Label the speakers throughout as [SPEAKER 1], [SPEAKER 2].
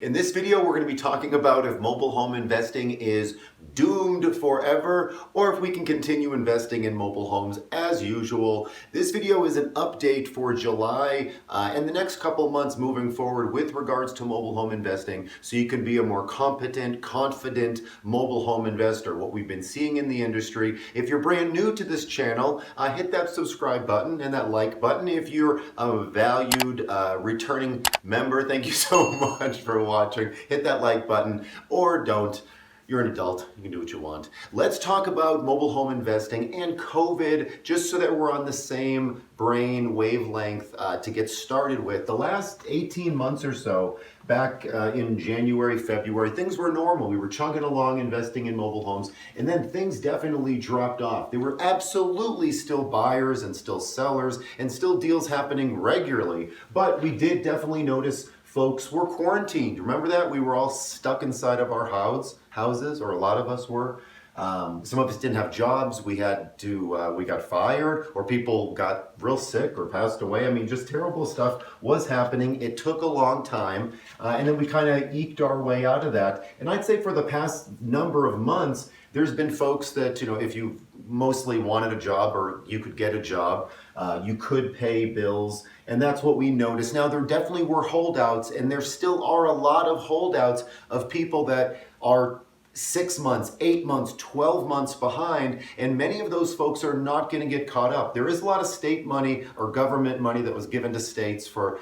[SPEAKER 1] In this video, we're going to be talking about if mobile home investing is doomed forever or if we can continue investing in mobile homes as usual. This video is an update for July and the next couple months moving forward with regards to mobile home investing so you can be a more competent, confident mobile home investor. What we've been seeing in the industry. If you're brand new to this channel, hit that subscribe button and that like button. If you're a valued returning member, thank you so much for watching. Hit that like button or don't. You're an adult, you can do what you want. Let's talk about mobile home investing and COVID, just so that we're on the same brain wavelength to get started with. The last 18 months or so, back in January, February, things were normal. We were chugging along investing in mobile homes, and then things definitely dropped off. There were absolutely still buyers and still sellers and still deals happening regularly, but we did definitely notice folks were quarantined. Remember that? We were all stuck inside of our houses, or a lot of us were. Some of us didn't have jobs. We got fired, or people got real sick or passed away. I mean, just terrible stuff was happening. It took a long time, and then we kind of eked our way out of that. And I'd say for the past number of months, there's been folks that, if you mostly wanted a job or you could get a job, you could pay bills, and that's what we noticed. Now, there definitely were holdouts, and there still are a lot of holdouts of people that are 6 months, 8 months, 12 months behind, and many of those folks are not going to get caught up. There is a lot of state money or government money that was given to states for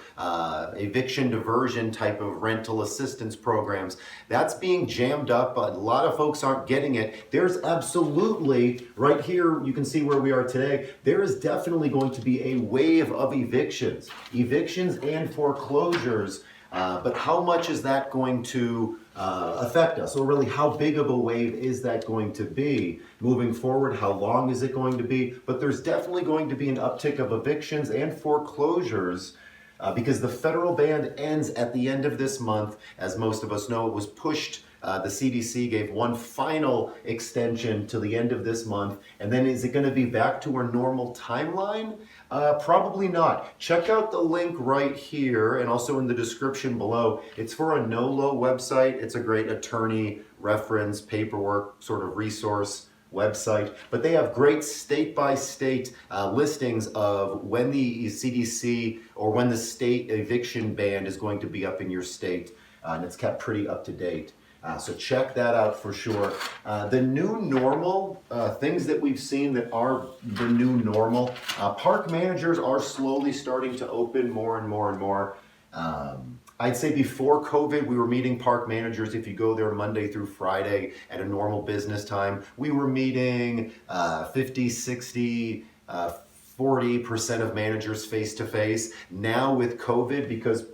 [SPEAKER 1] eviction diversion type of rental assistance programs. That's being jammed up, but a lot of folks aren't getting it. There's absolutely, right here, you can see where we are today, there is definitely going to be a wave of evictions and foreclosures. But how much is that going to affect us? Or really, how big of a wave is that going to be moving forward? How long is it going to be? But there's definitely going to be an uptick of evictions and foreclosures because the federal ban ends at the end of this month. As most of us know, it was pushed. The CDC gave one final extension to the end of this month. And then is it going to be back to our normal timeline? Probably not. Check out the link right here and also in the description below. It's for a NOLO website. It's a great attorney reference, paperwork sort of resource website, but they have great state-by-state listings of when the CDC or when the state eviction ban is going to be up in your state, and it's kept pretty up to date. So check that out for sure. The new normal, things that we've seen that are the new normal, park managers are slowly starting to open more and more and more. I'd say before COVID, we were meeting park managers. If you go there Monday through Friday at a normal business time, we were meeting 50, 60, 40% of managers face-to-face. Now with COVID, because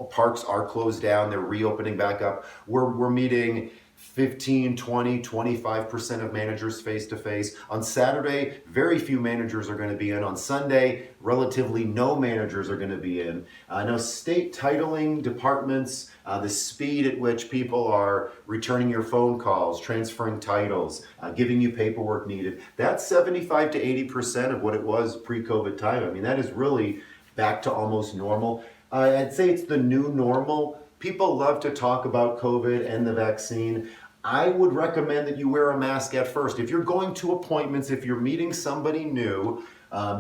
[SPEAKER 1] parks are closed down, they're reopening back up, we're meeting 15, 20, 25% of managers face-to-face. On Saturday, very few managers are going to be in. On Sunday, relatively no managers are going to be in. Now, state titling departments, the speed at which people are returning your phone calls, transferring titles, giving you paperwork needed, that's 75 to 80% of what it was pre-COVID time. I mean, that is really back to almost normal. I'd say it's the new normal. People love to talk about COVID and the vaccine. I would recommend that you wear a mask at first. If you're going to appointments, if you're meeting somebody new,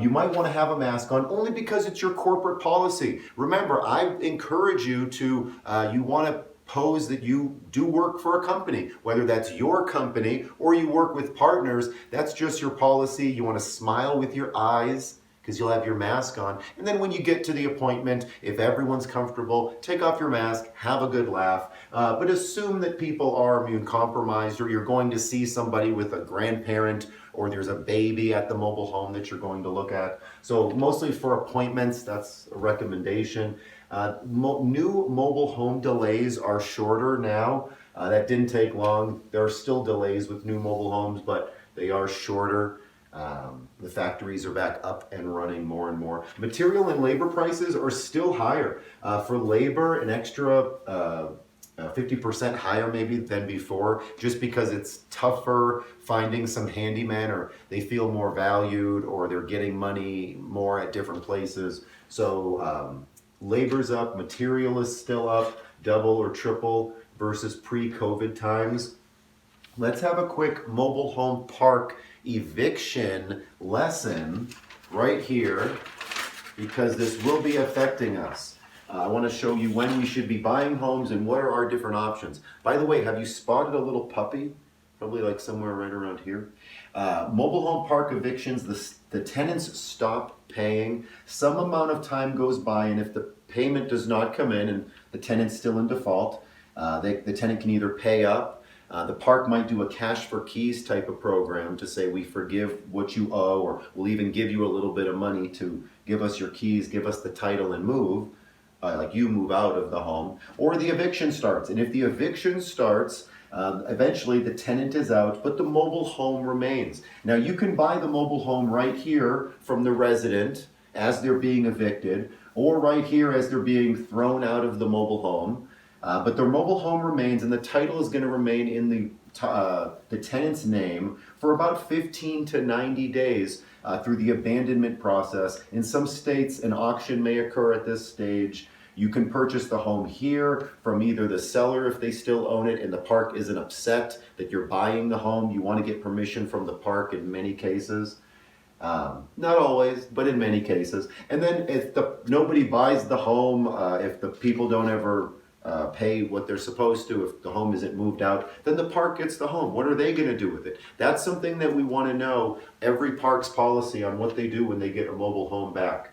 [SPEAKER 1] you might want to have a mask on only because it's your corporate policy. Remember, I encourage you to, you want to pose that you do work for a company, whether that's your company or you work with partners. That's just your policy. You want to smile with your eyes, because you'll have your mask on. And then when you get to the appointment, if everyone's comfortable, take off your mask, have a good laugh, but assume that people are immune compromised, or you're going to see somebody with a grandparent, or there's a baby at the mobile home that you're going to look at. So mostly for appointments, that's a recommendation. New mobile home delays are shorter now. That didn't take long. There are still delays with new mobile homes, but they are shorter. The factories are back up and running more and more. Material and labor prices are still higher. For labor, an extra 50% higher maybe than before, just because it's tougher finding some handyman, or they feel more valued, or they're getting money more at different places. So labor's up, material is still up. double or triple versus pre-COVID times. Let's have a quick mobile home park eviction lesson right here, because this will be affecting us. I want to show you when we should be buying homes and what are our different options. By the way, have you spotted a little puppy? Probably like somewhere right around here. Mobile home park evictions, the tenants stop paying. Some amount of time goes by, and if the payment does not come in and the tenant's still in default, the tenant can either pay up. The park might do a cash for keys type of program to say we forgive what you owe, or we'll even give you a little bit of money to give us your keys, give us the title and move, like you move out of the home. Or the eviction starts, and if the eviction starts, eventually the tenant is out, but the mobile home remains. Now you can buy the mobile home right here from the resident as they're being evicted, or right here as they're being thrown out of the mobile home. But their mobile home remains, and the title is going to remain in the tenant's name for about 15 to 90 days through the abandonment process. In some states, an auction may occur at this stage. You can purchase the home here from either the seller if they still own it and the park isn't upset that you're buying the home. You want to get permission from the park in many cases. Not always, but in many cases. And then if nobody buys the home, if the people don't ever pay what they're supposed to, if the home isn't moved out, then the park gets the home. What are they going to do with it? That's something that we want to know, every park's policy on what they do when they get a mobile home back.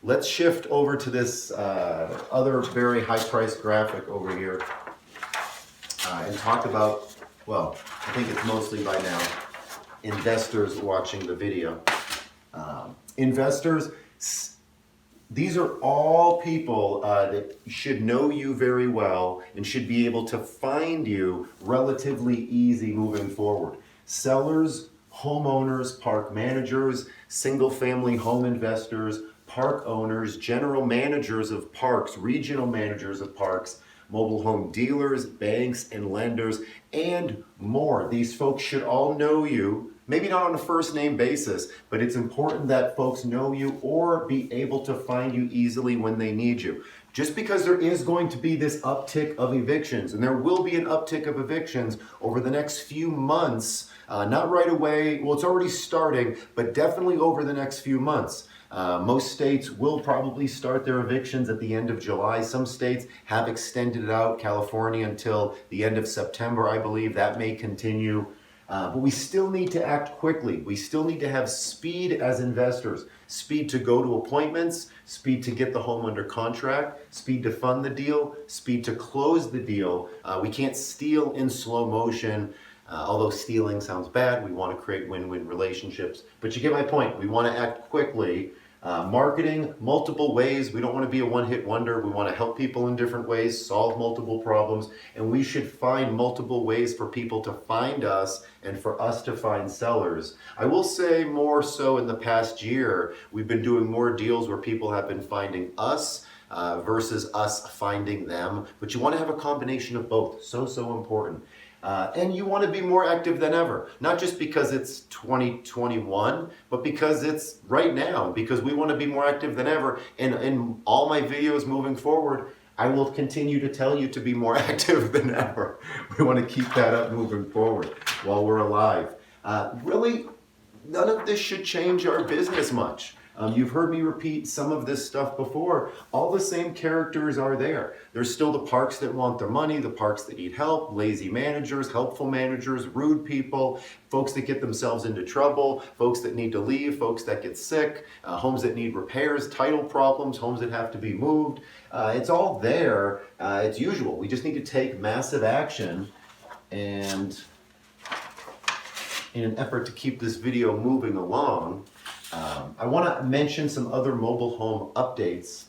[SPEAKER 1] Let's shift over to this other very high-priced graphic over here and talk about, well, I think it's mostly by now, investors watching the video. Investors, these are all people that should know you very well and should be able to find you relatively easy moving forward. Sellers, homeowners, park managers, single-family home investors, park owners, general managers of parks, regional managers of parks, mobile home dealers, banks, and lenders, and more. These folks should all know you, maybe not on a first name basis, but it's important that folks know you or be able to find you easily when they need you. Just because there is going to be this uptick of evictions, and there will be an uptick of evictions over the next few months, not right away, well, it's already starting, but definitely over the next few months. Most states will probably start their evictions at the end of July. Some states have extended it out, California until the end of September, I believe. That may continue. But we still need to act quickly. We still need to have speed as investors. Speed to go to appointments, speed to get the home under contract, speed to fund the deal, speed to close the deal. We can't steal in slow motion. Although stealing sounds bad, we want to create win-win relationships. But you get my point. We want to act quickly. Marketing, multiple ways. We don't want to be a one-hit wonder. We want to help people in different ways, solve multiple problems, and we should find multiple ways for people to find us and for us to find sellers. I will say more so in the past year, we've been doing more deals where people have been finding us versus us finding them. But you want to have a combination of both. So important. And you want to be more active than ever, not just because it's 2021, but because it's right now, because we want to be more active than ever. And in all my videos moving forward, I will continue to tell you to be more active than ever. We want to keep that up moving forward while we're alive. Really, none of this should change our business much. You've heard me repeat some of this stuff before. All the same characters are there. There's still the parks that want their money, the parks that need help, lazy managers, helpful managers, rude people, folks that get themselves into trouble, folks that need to leave, folks that get sick, homes that need repairs, title problems, homes that have to be moved. It's all there. It's usual. We just need to take massive action, and in an effort to keep this video moving along, I want to mention some other mobile home updates.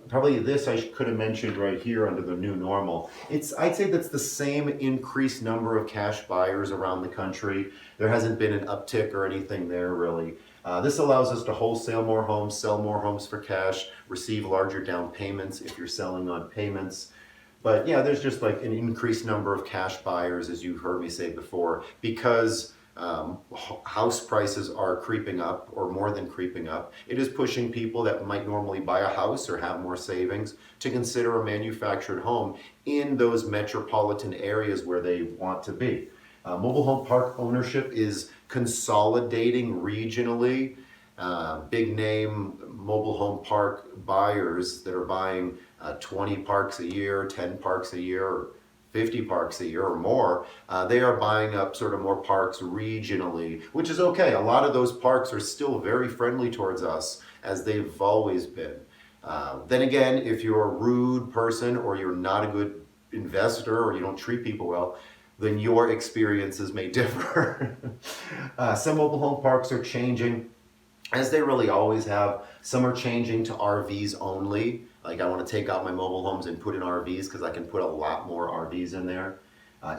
[SPEAKER 1] Probably this I could have mentioned right here under the new normal. I'd say that's the same increased number of cash buyers around the country. There hasn't been an uptick or anything there really. This allows us to wholesale more homes, sell more homes for cash, receive larger down payments if you're selling on payments. But yeah, there's just like an increased number of cash buyers, as you've heard me say before, because House prices are creeping up, or more than creeping up. It is pushing people that might normally buy a house or have more savings to consider a manufactured home in those metropolitan areas where they want to be. Mobile home park ownership is consolidating regionally. Big name mobile home park buyers that are buying 20 parks a year, 10 parks a year, or 50 parks a year or more, they are buying up sort of more parks regionally, which is okay. A lot of those parks are still very friendly towards us, as they've always been. Then again, if you're a rude person, or you're not a good investor, or you don't treat people well, then your experiences may differ. Some mobile home parks are changing, as they really always have. Some are changing to RVs only. Like, I want to take out my mobile homes and put in RVs because I can put a lot more RVs in there,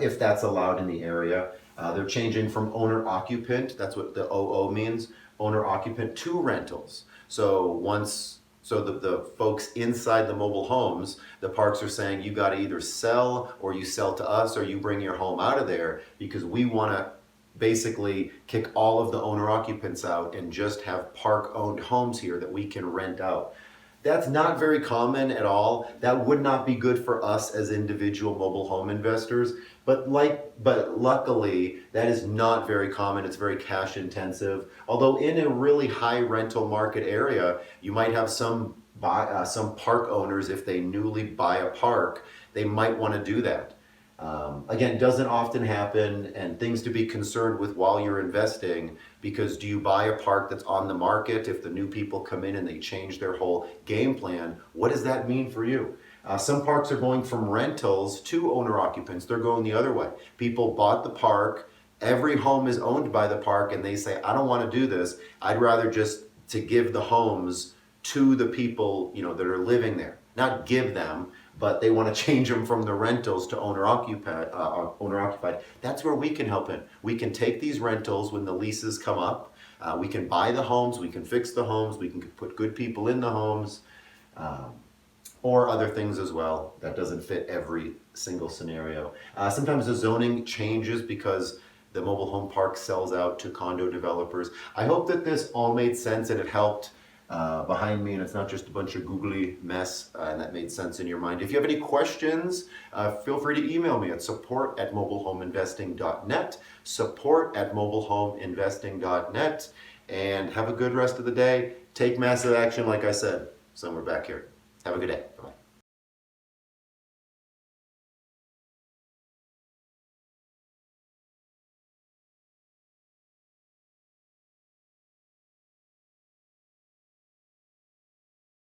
[SPEAKER 1] if that's allowed in the area. They're changing from owner-occupant, that's what the OO means, owner-occupant, to rentals. So the folks inside the mobile homes, the parks are saying, you got to either sell, or you sell to us, or you bring your home out of there, because we want to basically kick all of the owner occupants out and just have park owned homes here that we can rent out. That's not very common at all. That would not be good for us as individual mobile home investors, but luckily that is not very common. It's very cash intensive. Although in a really high rental market area, you might have some park owners, if they newly buy a park, they might want to do that. Again, doesn't often happen, and things to be concerned with while you're investing, because do you buy a park that's on the market? If the new people come in and they change their whole game plan, what does that mean for you? Some parks are going from rentals to owner occupants. They're going the other way. People bought the park, every home is owned by the park, and they say, I don't want to do this. I'd rather just to give the homes to the people, that are living there. Not give them, but they want to change them from the rentals to owner occupied. That's where we can help in. We can take these rentals when the leases come up. We can buy the homes, we can fix the homes, we can put good people in the homes, or other things as well. That doesn't fit every single scenario. Sometimes the zoning changes because the mobile home park sells out to condo developers. I hope that this all made sense and it helped behind me, and it's not just a bunch of googly mess, and that made sense in your mind. If you have any questions, feel free to email me at support@mobilehomeinvesting.net, support@mobilehomeinvesting.net, and have a good rest of the day. Take massive action, like I said, somewhere back here. Have a good day. Bye.